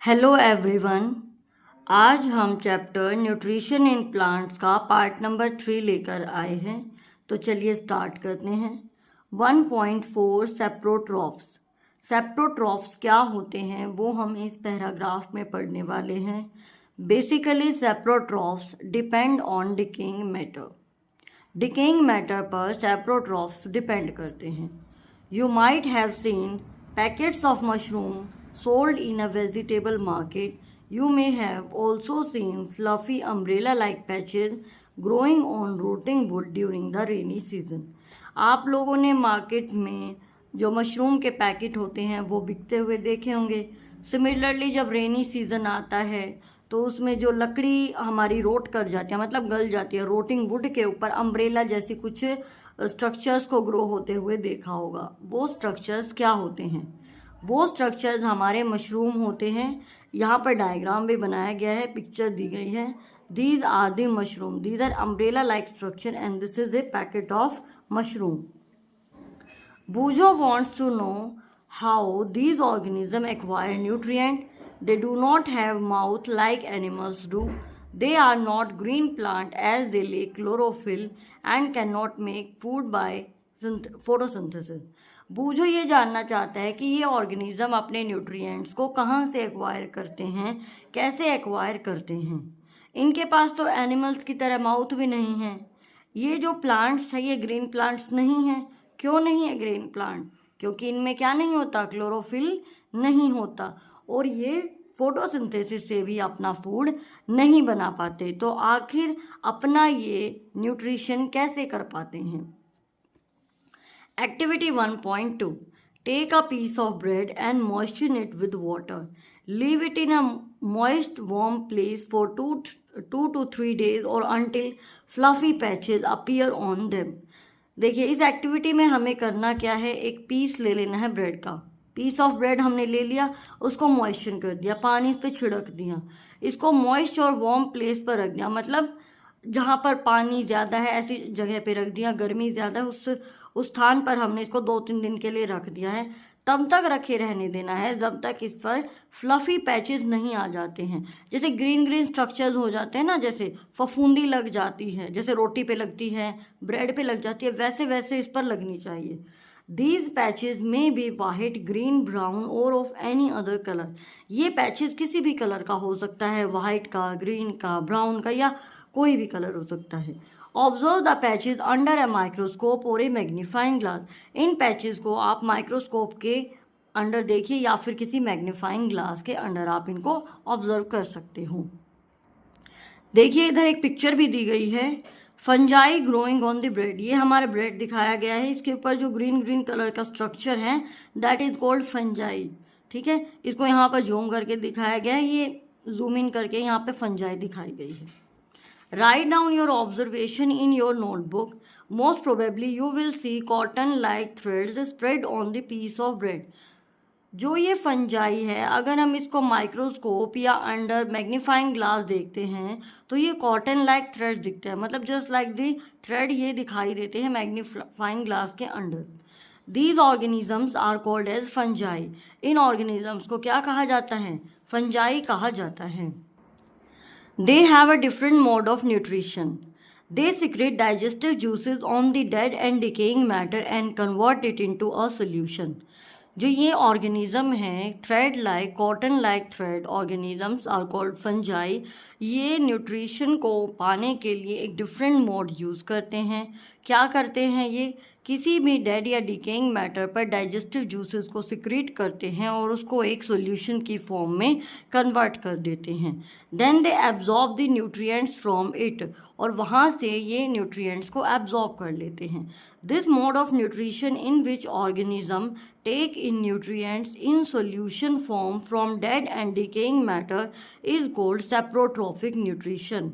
Hello everyone. आज हम chapter nutrition in plants का पार्ट नंबर 3 लेकर आए हैं। तो चलिए स्टार्ट करते हैं। 1.4 सेप्रोट्रॉफ्स। सेप्रोट्रॉफ्स क्या होते हैं वो हम इस पैराग्राफ में पढ़ने वाले हैं। Basically saprotrophs depend on decaying matter. Decaying matter पर सेप्रोट्रॉफ्स डिपेंड करते हैं। You might have seen packets of mushroom sold in a vegetable market. You may have also seen fluffy umbrella-like patches growing on rotting wood during the rainy season. आप लोगों ने market में जो mushroom के packet होते हैं वो बिकते हुए देखे होंगे। सिमिलरली जब रेनी सीजन आता है तो उसमें जो लकड़ी हमारी रोट कर जाती है, मतलब गल जाती है, रोटिंग वुड के ऊपर अम्ब्रेला जैसी कुछ स्ट्रक्चर्स को ग्रो होते हुए देखा होगा। वो स्ट्रक्चर्स क्या होते हैं? वो स्ट्रक्चर्स हमारे मशरूम होते हैं। यहाँ पर डायग्राम भी बनाया गया है, पिक्चर दी गई है। These are the mushroom, these are umbrella like structure and this is a packet of mushroom. Bujo wants to know how these organisms acquire nutrient. They do not have mouth like animals do. They are not green plant as they lack chlorophyll and cannot make food by photosynthesis. बूझो ये जानना चाहता है कि ये organism अपने nutrients को कहाँ से एक्वायर करते हैं, कैसे एक्वायर करते हैं। इनके पास तो एनिमल्स की तरह माउथ भी नहीं है। ये जो प्लांट्स है ये ग्रीन प्लांट्स नहीं है। क्यों नहीं है ग्रीन प्लांट? क्योंकि इनमें क्या नहीं होता, क्लोरोफिल नहीं होता, और ये फोटोसिंथेसिस से भी अपना फूड नहीं बना पाते। तो आखिर अपना ये न्यूट्रिशन कैसे कर पाते हैं? Activity 1.2। Take a piece of bread and moisture it with water. Leave it in a moist warm place for 2 to 3 days or until fluffy patches appear on them. देखिए इस एक्टिविटी में हमें करना क्या है, एक पीस ले लेना है ब्रेड का। पीस ऑफ ब्रेड हमने ले लिया, उसको मॉइस्चर कर दिया, पानी इस पर छिड़क दिया, इसको मॉइस्ट और वार्म प्लेस पर रख दिया, मतलब जहाँ पर पानी ज़्यादा है ऐसी जगह पे रख दिया, गर्मी ज़्यादा है उस स्थान पर हमने इसको 2-3 दिन के लिए रख दिया है। तब तक रखे रहने देना है जब तक इस पर फ्लफी पैचेस नहीं आ जाते हैं। जैसे ग्रीन ग्रीन स्ट्रक्चर्स हो जाते हैं ना, जैसे फफूंदी लग जाती है, जैसे रोटी पे लगती है, ब्रेड पे लग जाती है, वैसे वैसे इस पर लगनी चाहिए। These patches may be white, green, brown or of any other color. ये पैचेस किसी भी कलर का हो सकता है, वाइट का, ग्रीन का, ब्राउन का, या कोई भी कलर हो सकता है। Observe the patches under a microscope और ए मैग्नीफाइंग ग्लास। इन पैचेस को आप माइक्रोस्कोप के अंडर देखिए या फिर किसी मैग्नीफाइंग ग्लास के अंडर आप इनको ऑब्जर्व कर सकते हो। देखिए इधर एक पिक्चर भी दी गई है, fungi growing on the bread. ये हमारा ब्रेड दिखाया गया है, इसके ऊपर जो ग्रीन ग्रीन कलर का स्ट्रक्चर है दैट इज कॉल्ड फंजाई। ठीक है, इसको यहाँ पर जूम करके दिखाया गया है, ये जूम इन करके यहाँ पे फंजाई दिखाई गई है। Write down your observation in your notebook. Most probably you will see cotton-like threads spread on the piece of bread. जो ये फंजाई है, अगर हम इसको माइक्रोस्कोप या अंडर मैग्नीफाइंग ग्लास देखते हैं तो ये कॉटन लाइक थ्रेड दिखता है, मतलब जस्ट लाइक दी थ्रेड ये दिखाई देते हैं मैग्नीफाइंग ग्लास के under. These organisms are called as fungi. इन ऑर्गेनिजम्स को क्या कहा जाता है? फंजाई कहा जाता है। They have a different mode of nutrition. They secrete digestive juices on the dead and decaying matter and convert it into a solution. जो ये ऑर्गेनिज्म हैं, thread like, cotton like thread organisms are called fungi. ये nutrition को पाने के लिए एक different mode use करते हैं। क्या करते हैं ये? किसी भी डेड या डिकेइंग मैटर पर डाइजेस्टिव जूसेस को सिक्रीट करते हैं और उसको एक सॉल्यूशन की फॉर्म में कन्वर्ट कर देते हैं। Then they absorb the nutrients from it, और वहाँ से ये न्यूट्रिएंट्स को एब्जॉर्ब कर लेते हैं। This mode of nutrition in which organism take in nutrients in solution form from dead and decaying matter is called saprotrophic nutrition.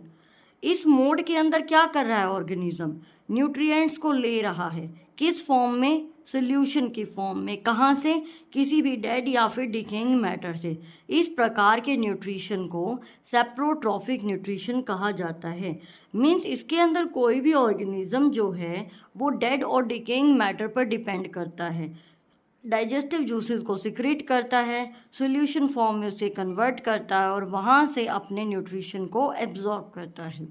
इस mode के अंदर क्या कर रहा है ऑर्गेनिज्म? न्यूट्रिएंट्स को ले रहा है, किस फॉर्म में? सोल्यूशन की फॉर्म में। कहाँ से? किसी भी डेड या फिर डिकेइंग मैटर से। इस प्रकार के न्यूट्रिशन को सेप्रोट्रॉफिक न्यूट्रिशन कहा जाता है। मीन्स इसके अंदर कोई भी ऑर्गेनिज्म जो है वो डेड और डिकेइंग मैटर पर डिपेंड करता है। डाइजेस्टिव जूसेस को सिक्रीट करता है, सॉल्यूशन फॉर्म में उसे कन्वर्ट करता है और वहाँ से अपने न्यूट्रिशन को एब्जॉर्ब करता है।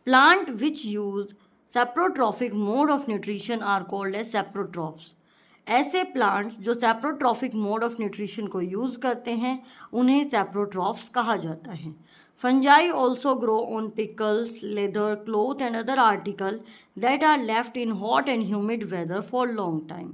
Plant which use saprotrophic mode of nutrition are called as saprotrophs. ऐसे प्लांट्स जो सेप्रोट्रॉफिक मोड ऑफ न्यूट्रिशन को यूज़ करते हैं उन्हें सेप्रोट्रॉफ्स कहा जाता है। Fungi also grow on pickles, leather, cloth and other article that are left in hot and humid weather for long time.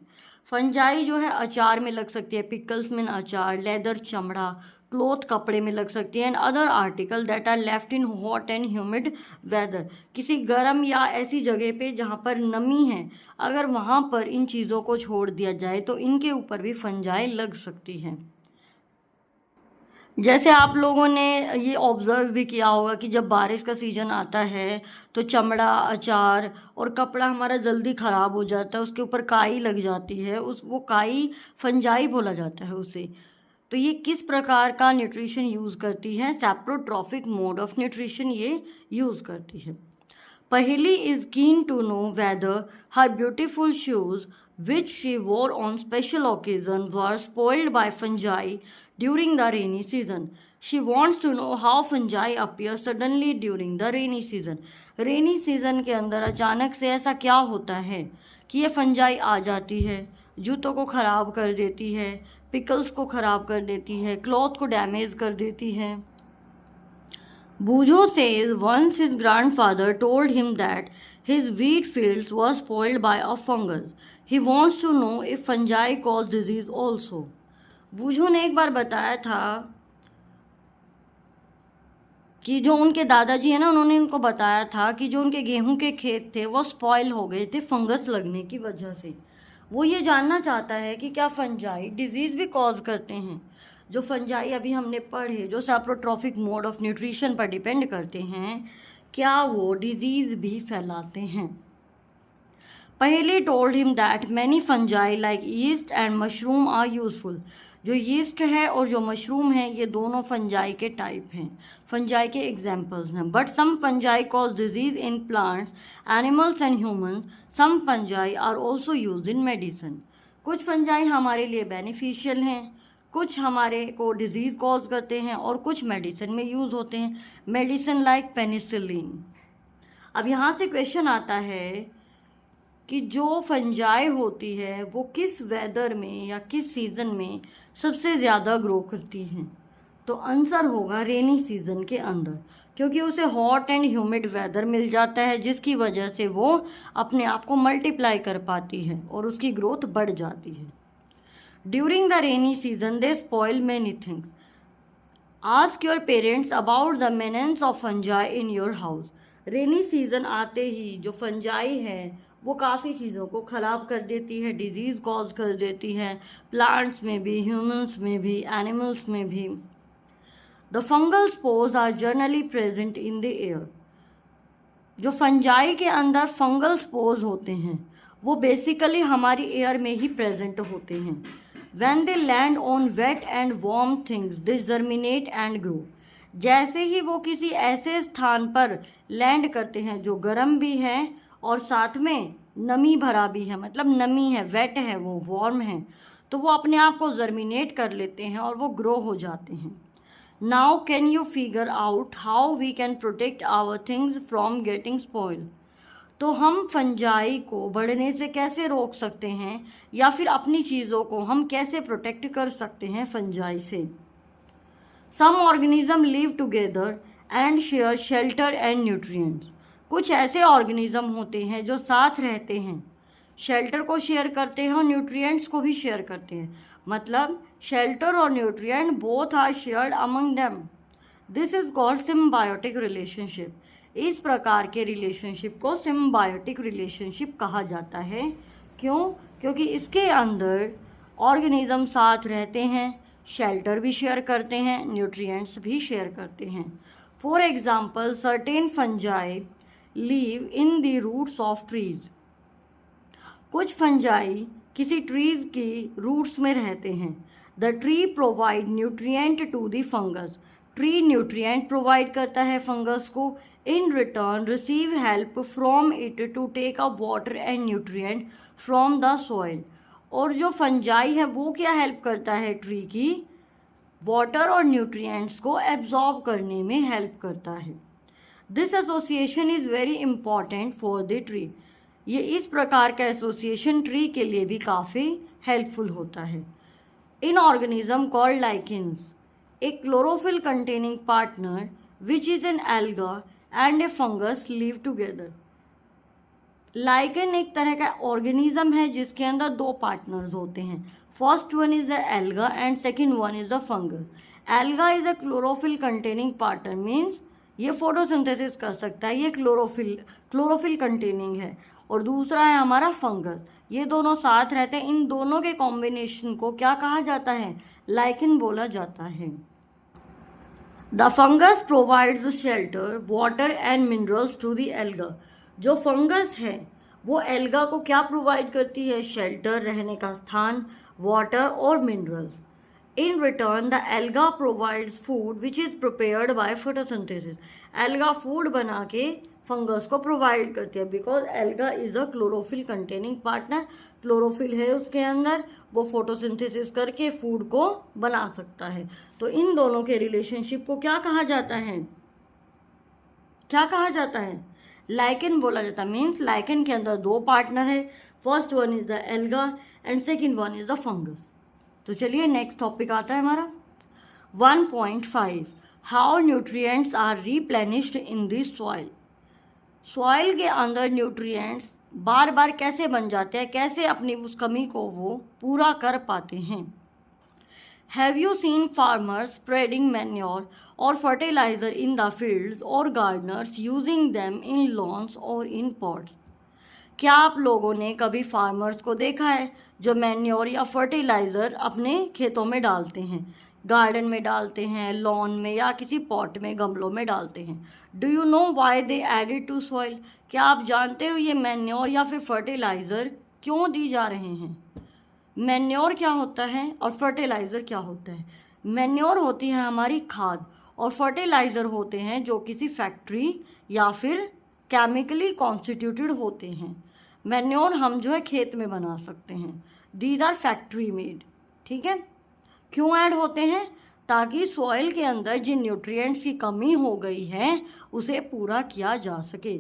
Fungi जो है अचार में लग सकती है, पिकल्स में अचार, लेदर चमड़ा, क्लोथ कपड़े में लग सकती है and other article that are left in hot and humid weather. किसी गर्म या ऐसी जगह पे जहाँ पर नमी है, अगर वहाँ पर इन चीज़ों को छोड़ दिया जाए तो इनके ऊपर भी फंजाई लग सकती है। जैसे आप लोगों ने ये ऑब्ज़र्व भी किया होगा कि जब बारिश का सीज़न आता है तो चमड़ा, अचार और कपड़ा हमारा जल्दी ख़राब हो जाता है, उसके ऊपर काई लग जाती है, वो काई फंजाई बोला जाता है उसे। तो ये किस प्रकार का न्यूट्रिशन यूज़ करती है? सेप्रोट्रॉफिक मोड ऑफ न्यूट्रिशन ये यूज़ करती है। Paheli is keen to know whether her beautiful shoes, which she wore on special occasions, were spoiled by fungi during the rainy season. She wants to know how fungi appear suddenly during the rainy season. Rainy season के अंदर अचानक से ऐसा क्या होता है कि ये फंजाई आ जाती है, जूतों को ख़राब कर देती है, पिकल्स को ख़राब कर देती है, क्लॉथ को डैमेज कर देती है। Bujo says once his grandfather told him that his wheat fields were spoiled by a fungus. He wants to know if fungi cause disease also. बूझो ने एक बार बताया था कि जो उनके दादाजी है ना, उन्होंने उनको बताया था कि जो उनके गेहूं के खेत थे वो स्पॉइल हो गए थे फंगस लगने की वजह से। वो ये जानना चाहता है कि क्या फंजाई डिजीज़ भी कॉज करते हैं। जो फंजाई अभी हमने पढ़े जो सेप्रोट्रॉफिक मोड ऑफ न्यूट्रिशन पर डिपेंड करते हैं, क्या वो डिजीज़ भी फैलाते हैं। पहले told him that many fungi like yeast and mushroom are useful. जो यीस्ट है और जो मशरूम है ये दोनों फंजाई के टाइप हैं, फंजाई के एग्जाम्पल्स हैं। But some fungi cause disease in plants, animals and human. Some fungi are also use in medicine. कुछ फंजाई हमारे लिए बेनिफिशियल हैं, कुछ हमारे को डिजीज़ कॉज करते हैं और कुछ मेडिसिन में यूज़ होते हैं, मेडिसिन लाइक पेनिसिलिन। अब यहाँ से क्वेश्चन आता है कि जो फंजाई होती है वो किस वेदर में या किस सीज़न में सबसे ज़्यादा ग्रो करती हैं? तो आंसर होगा रेनी सीज़न के अंदर, क्योंकि उसे हॉट एंड ह्यूमिड वेदर मिल जाता है जिसकी वजह से वो अपने आप को मल्टीप्लाई कर पाती है और उसकी ग्रोथ बढ़ जाती है। During the rainy season, they spoil many things. Ask your parents about the menace of fungi in your house. Rainy season आते ही जो फंजाई है वो काफ़ी चीज़ों को ख़राब कर देती है, डिजीज़ कॉज कर देती है, प्लांट्स में भी, ह्यूमंस में भी, एनिमल्स में भी। The fungal spores are generally present in the air. जो फंजाई के अंदर फंगल स्पोर्स होते हैं वो बेसिकली हमारी एयर में ही प्रेजेंट होते हैं। When they land on wet and warm things, they germinate and grow. जैसे ही वो किसी ऐसे स्थान पर लैंड करते हैं जो गर्म भी है और साथ में नमी भरा भी है, मतलब नमी है, वेट है, वो वार्म है, तो वो अपने आप को जर्मिनेट कर लेते हैं और वो ग्रो हो जाते हैं। Now can you figure out how we can protect our things from getting spoil. तो हम फंजाई को बढ़ने से कैसे रोक सकते हैं या फिर अपनी चीज़ों को हम कैसे प्रोटेक्ट कर सकते हैं फंजाई से। Some organism live together and share shelter and nutrients. कुछ ऐसे ऑर्गेनिज्म होते हैं जो साथ रहते हैं, शेल्टर को शेयर करते हैं और न्यूट्रिएंट्स को भी शेयर करते हैं, मतलब शेल्टर और nutrient both are shared among them. This is called symbiotic relationship. इस प्रकार के रिलेशनशिप को सिम्बायोटिक रिलेशनशिप कहा जाता है। क्यों? क्योंकि इसके अंदर ऑर्गेनिज्म साथ रहते हैं, शेल्टर भी शेयर करते हैं, न्यूट्रिएंट्स भी शेयर करते हैं। For example, certain fungi live in the roots of trees. कुछ फंजाई किसी ट्रीज की रूट्स में रहते हैं। The tree provide nutrient to the fungus. Tree nutrient provide करता है फंगस को। In return receive help from it to take up water and nutrient from the soil. और जो फंजाई है वो क्या हेल्प करता है ट्री की, वाटर और न्यूट्रिएंट्स को एब्जॉर्ब करने में हेल्प करता है। This association is very important for the tree. ये इस प्रकार का एसोसिएशन ट्री के लिए भी काफ़ी हेल्पफुल होता है। इन organism called lichens, A chlorophyll containing partner which is an alga and A fungus live together. Lichen एक तरह का ऑर्गेनिज्म है जिसके अंदर दो पार्टनर्स होते हैं। First one is the alga and second one is the fungus. Alga is a chlorophyll containing partner, means ये फोटोसिंथेसिस कर सकता है, ये क्लोरोफिल कंटेनिंग है। और दूसरा है हमारा फंगस, ये दोनों साथ रहते हैं। इन दोनों के कॉम्बिनेशन को क्या कहा जाता है, लाइकेन बोला जाता है। The fungus provides shelter, water and minerals to the alga. जो फंगस है वो एल्गा को क्या प्रोवाइड करती है, शेल्टर, रहने का स्थान, वाटर और minerals. In return the alga provides food which is prepared by photosynthesis. Alga food बना के फंगस को प्रोवाइड करती है, because alga is a chlorophyll containing partner. Chlorophyll है उसके अंदर, वो फोटोसिंथेसिस करके फूड को बना सकता है। तो इन दोनों के रिलेशनशिप को क्या कहा जाता है, क्या कहा जाता है, लाइकेन बोला जाता है। मीन्स लाइकेन के अंदर दो पार्टनर है, first one is the alga and second one is the fungus. तो चलिए नेक्स्ट टॉपिक आता है हमारा 1.5, how nutrients are replenished in this soil. Soil के अंदर न्यूट्रिएंट्स बार बार कैसे बन जाते हैं, कैसे अपनी उस कमी को वो पूरा कर पाते हैं। Have you seen farmers spreading manure or fertilizer in the fields or gardeners using them in lawns or in pots? क्या आप लोगों ने कभी फार्मर्स को देखा है जो मैन्योर या फर्टिलाइज़र अपने खेतों में डालते हैं, गार्डन में डालते हैं, लॉन में या किसी पॉट में, गमलों में डालते हैं। Do you know why they added to soil? क्या आप जानते हो ये मैन्योर या फिर फर्टिलाइज़र क्यों दी जा रहे हैं? मैन्योर क्या होता है और फर्टिलाइज़र क्या होता है? मैन्योर होती है हमारी खाद और फर्टिलाइज़र होते हैं जो किसी फैक्ट्री या फिर केमिकली कॉन्स्टिट्यूटेड होते हैं। मैन्योर हम जो है खेत में बना सकते हैं, दीज आर फैक्ट्री मेड। ठीक है, क्यों ऐड होते हैं? ताकि सॉइल के अंदर जिन न्यूट्रिएंट्स की कमी हो गई है उसे पूरा किया जा सके।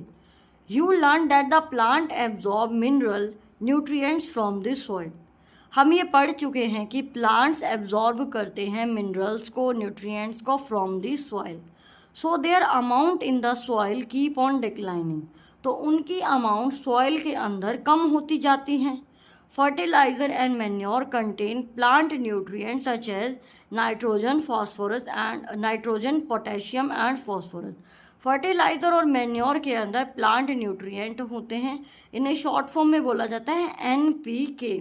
You learn that the plant absorb mineral nutrients from this soil. हम ये पढ़ चुके हैं कि प्लांट्स एब्जॉर्ब करते हैं मिनरल्स को, न्यूट्रिएंट्स को from the soil. So their amount in the soil keep on declining. तो उनकी अमाउंट सॉइल के अंदर कम होती जाती हैं। Fertiliser and manure contain plant nutrients such as nitrogen, phosphorus and nitrogen, potassium and phosphorus. Fertiliser और manure के अंदर प्लांट न्यूट्रिएंट होते हैं, इन्हें शॉर्ट फॉर्म में बोला जाता है NPK।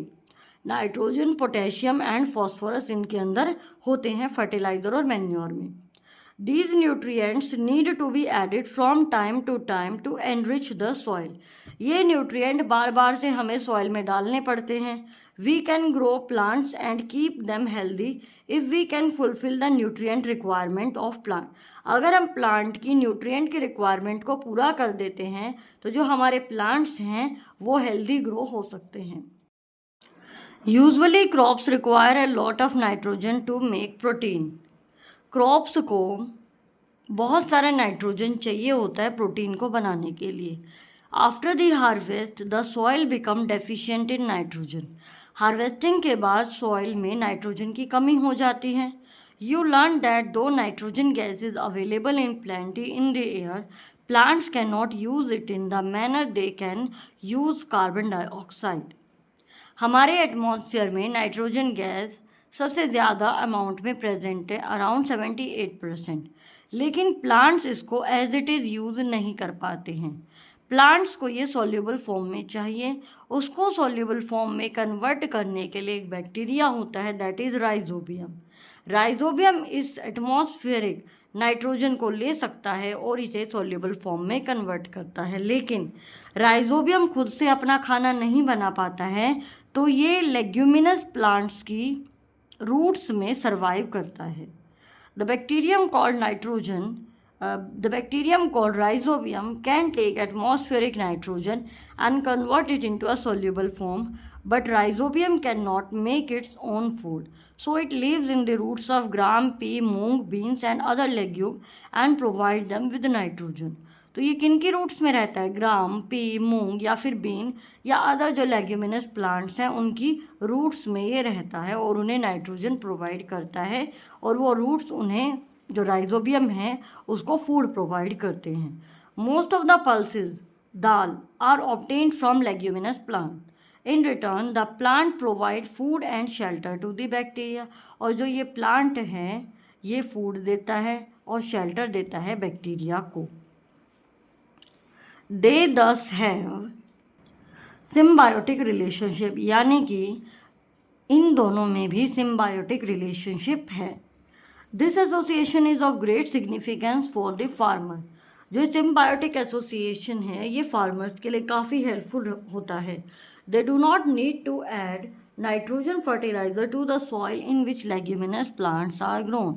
Nitrogen, potassium and phosphorus इनके अंदर होते हैं फर्टिलाइजर और मैन्योर में। These nutrients need to be added from time to time to enrich the soil. ये न्यूट्रिएंट बार बार से हमें सॉइल में डालने पड़ते हैं। We can grow plants and keep them healthy if we can fulfill the nutrient requirement of plant. अगर हम plant की न्यूट्रिएंट की रिक्वायरमेंट को पूरा कर देते हैं तो जो हमारे प्लांट्स हैं वो हेल्दी ग्रो हो सकते हैं। Usually crops require a lot of nitrogen to make protein. Crops को बहुत सारा नाइट्रोजन चाहिए होता है प्रोटीन को बनाने के लिए। After the harvest the soil become deficient in nitrogen. Harvesting के बाद सॉइल में नाइट्रोजन की कमी हो जाती है। यू लर्न दैट दो nitrogen gas is available in plenty in the air, plants can not use it in the manner they can use carbon dioxide. हमारे एटमॉस्फेयर में नाइट्रोजन गैस सबसे ज़्यादा अमाउंट में प्रेजेंट है, अराउंड 78%, लेकिन plants इसको as it is use नहीं कर पाते हैं। प्लांट्स को ये सॉल्युबल फॉर्म में चाहिए, उसको सॉल्युबल फॉर्म में कन्वर्ट करने के लिए एक बैक्टीरिया होता है, दैट इज़ राइजोबियम। राइजोबियम इस एटमॉस्फेरिक नाइट्रोजन को ले सकता है और इसे सॉल्युबल फॉर्म में कन्वर्ट करता है, लेकिन राइजोबियम खुद से अपना खाना नहीं बना पाता है, तो ये लेग्यूमिनस प्लांट्स की रूट्स में सर्वाइव करता है। The bacterium called Rhizobium can take atmospheric nitrogen and convert it into a soluble form but rhizobium cannot make its own food, so it lives in the roots of gram, pea, moong, beans and other legume and provide them with nitrogen. तो ये किन के roots में रहता है? ग्राम, P, मूंग या फिर been या अदर जो लेग्यूमिनस प्लांट्स हैं उनकी रूट्स में ये रहता है और उन्हें नाइट्रोजन प्रोवाइड करता है, और वो रूट्स उन्हें जो राइजोबियम है उसको फूड प्रोवाइड करते हैं. Most of the pulses dal are obtained from leguminous plant. In return the plant provide food and shelter to the bacteria. और जो ये प्लांट है ये फूड देता है और शेल्टर देता है बैक्टीरिया को. दे दस हैव सिम्बायोटिक रिलेशनशिप, यानी कि इन दोनों में भी सिम्बायोटिक रिलेशनशिप है. This association is of great significance for the farmer. जो सिम्बायोटिक एसोसिएशन है ये फार्मर्स के लिए काफ़ी हेल्पफुल होता है. They do not need to add nitrogen fertiliser to the soil in which leguminous plants are grown.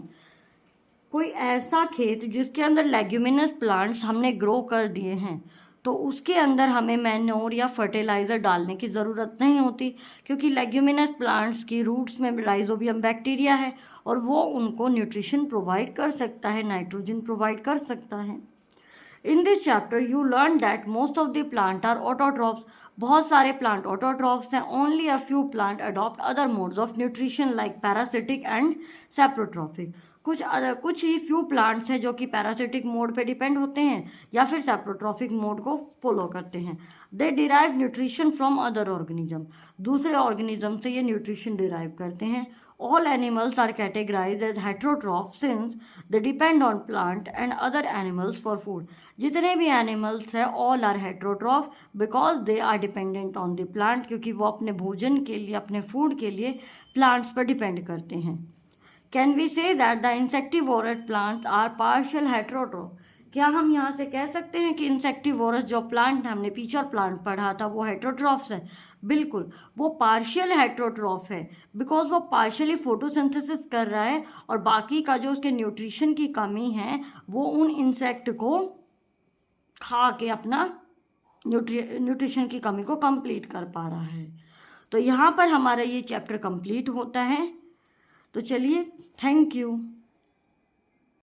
कोई ऐसा खेत जिसके अंदर लेग्यूमिनस प्लांट्स हमने ग्रो कर दिए हैं तो उसके अंदर हमें मैन्योर या फर्टिलाइज़र डालने की ज़रूरत नहीं होती, क्योंकि लेग्यूमिनस प्लांट्स की रूट्स में राइजोबियम बैक्टीरिया है और वो उनको न्यूट्रिशन प्रोवाइड कर सकता है, नाइट्रोजन प्रोवाइड कर सकता है. In this chapter you learn that most of the plant are autotrophs. बहुत सारे प्लांट ऑटोट्रॉफ्स हैं. Only a few plant adopt other modes of nutrition like parasitic and saprotrophic. कुछ ही फ्यू प्लांट्स हैं जो कि पैरासिटिक मोड पे depend होते हैं या फिर सेप्रोट्रॉफिक मोड को फॉलो करते हैं. They derive nutrition from other organism. दूसरे ऑर्गेनिज्म से ये न्यूट्रिशन डिराइव करते हैं. All animals are categorized as heterotrophs since they depend on plant and other animals for food. जितने भी animals हैं all are heterotroph because they are dependent on the plant, क्योंकि वो अपने भोजन के लिए, अपने फूड के लिए plants पर डिपेंड करते हैं. Can we say that the insectivorous plants are partial heterotroph? क्या हम यहाँ से कह सकते हैं कि इंसेक्टिवोरस जो प्लांट हमने पीचर प्लांट पढ़ा था वो हेट्रोट्रॉफ्स है? बिल्कुल, वो पार्शियल हेट्रोट्रॉफ है बिकॉज वो पार्शियली फोटोसिंथेसिस कर रहा है और बाकी का जो उसके न्यूट्रिशन की कमी है वो उन इंसेक्ट को खा के अपना न्यूट्रिशन की कमी को कंप्लीट कर पा रहा है. तो यहाँ पर हमारा ये चैप्टर कंप्लीट होता है. तो चलिए, थैंक यू.